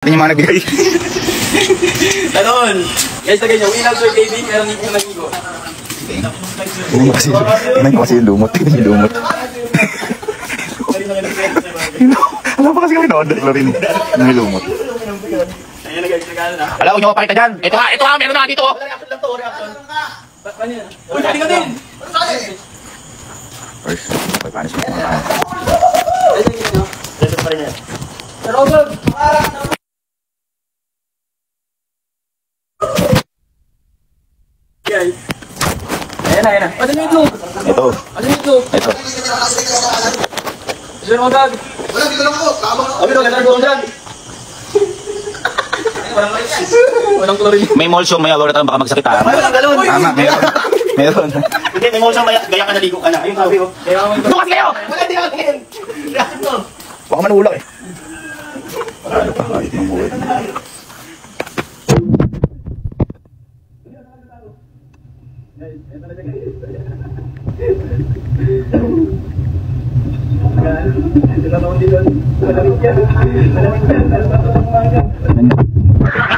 Hindi yung mga nagbigay. Tanon! Guys, tagay nyo. We love Sir KB, pero hindi ko nagigo. Tingnan nyo kasi yung lumot. Tingnan yung lumot. Alam pa kasi kami na-order ko rin. Tingnan yung lumot. Ayan na guys, nagano na. Alam, huwag nyo mapakita dyan. Ito ha, meron na dito. Reaction lang to, reaction. Paano yan? Uy, dati ka din! First, may punishment mga tayo. Ay, sige nyo. Lesson pa rin yan. Sir Ogog! Guys. Ayan na. Ano yung itlog? Ito. Ano yung itlog? Ito. Sir Ogog! Wala, dito lang ako. Tama. Abi daw, nagagawa ko dyan. Walang chlorine. May molsong, may aloratan, baka magsakit ha. Walang galon. Tama, meron. Hindi, may mga gaya ka naligo ka na. Ayun sabi ko. Bukas kayo! Wala, di ako tingin. Reaction to. Baka manulak eh. Ano pa, kahit mabuhay.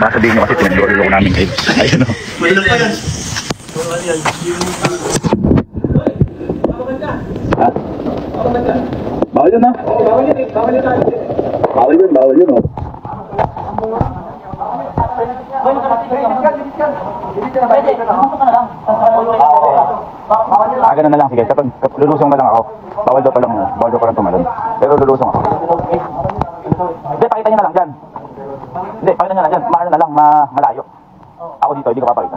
Baka sabihin nyo kasi tinagdorilo ko namin kayo. Ayun o. Malulog pa yan. Ha? Bawal yun ha? Bawal yun eh. Bawal yun o. Ganun na lang, sige. Kapag lulusong na lang ako, bawal daw pa lang tumalon. Pero lulusong ako. Hindi, pakita nyo na lang dyan. Hindi, pakita nyo na dyan. Maano na lang, malayo. Ako dito, hindi ko papakita.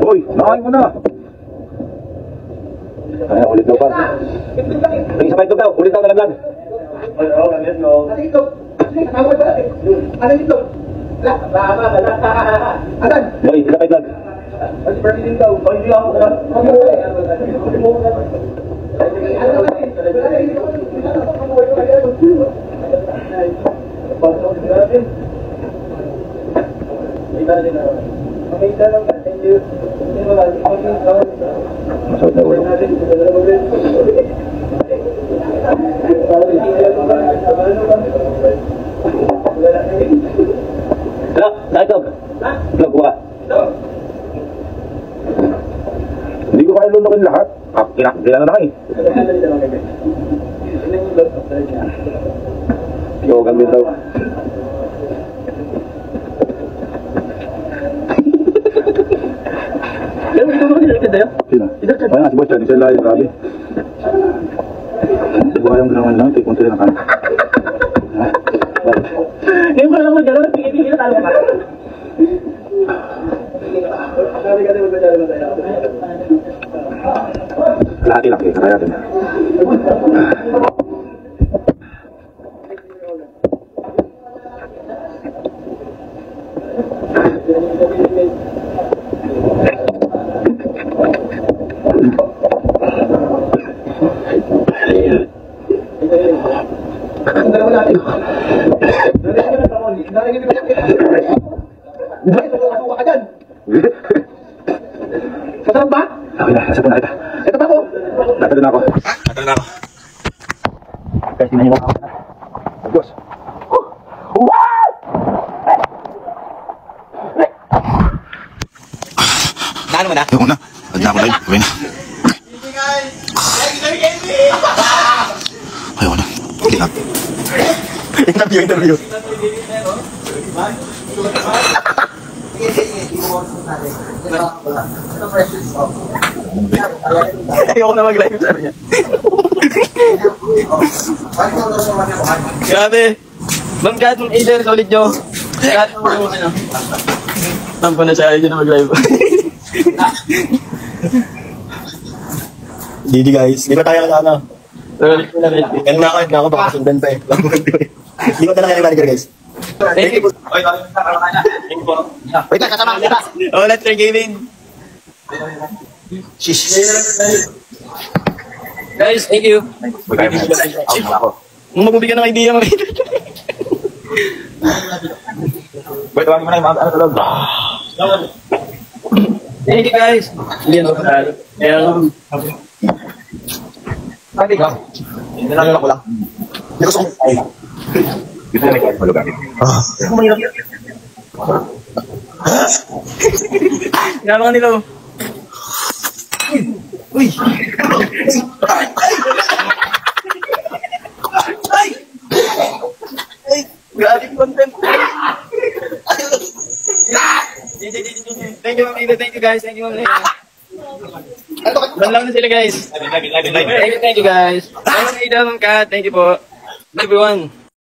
Hoy, nakain mo na. Ay, ulit daw pa. Ay, sabay daw, ulit daw nalaglag. Hoy, ilapay lag. Masakit na ulo. Itlog ka. Hindi ko kaya lulukin lahat. Kailangan na kayo. Yogan din daw. Sino? Kaya nga si Boss Chan, isa lahat, grabe. Buhay ang ganawan lang, ito punta rin ang kanan. Ngayon ko lang mag-gano'n, pigil-pigil na talo ka. Lahati lang, kaya natin. Masarap ba? Okay na, nasa po na kita. Ito ba ako? Natalo na ako. Guys, tingnan niyo ako. Diyos. What? Naan mo na? Ayoko na. Pag na ako live, gawin na. Ayoko na. Hindi na. Interview. Ayoko na mag-live, sabi niya. Grabe. Ma'am Kat, Aiden, solid nyo. Kat, ano? Ma'am ko na siya, ayaw na mag-live. GG guys, di ba tayo na ano? Yan na ako, baka sundan pa eh. Di ko talaga yung manager guys. Thank you. Thank you po. Wait lang, kasama kita. Oh, let's try gaming. Shish. Guys, thank you. Ako. Kung magbibigyan ng idea, mami. Wait, tawagin mo na yung mga ano tulog. Thank you guys. Hindi yan magpapalo. Pati ka. Nilalala ko lang. Hindi ko sumit. Ay. Gusto na nagkakalit malugagin. Ako mahirap yan. Kaya mga nila. Uy! Ay! Grabe content! Thank you, Ma'am Ida. Thank you, guys. Thank you, Ma'am Ida. Lang na sila, guys. Thank you, guys. Ma'am Ida, Ma'am Kat. Thank you po. Everyone.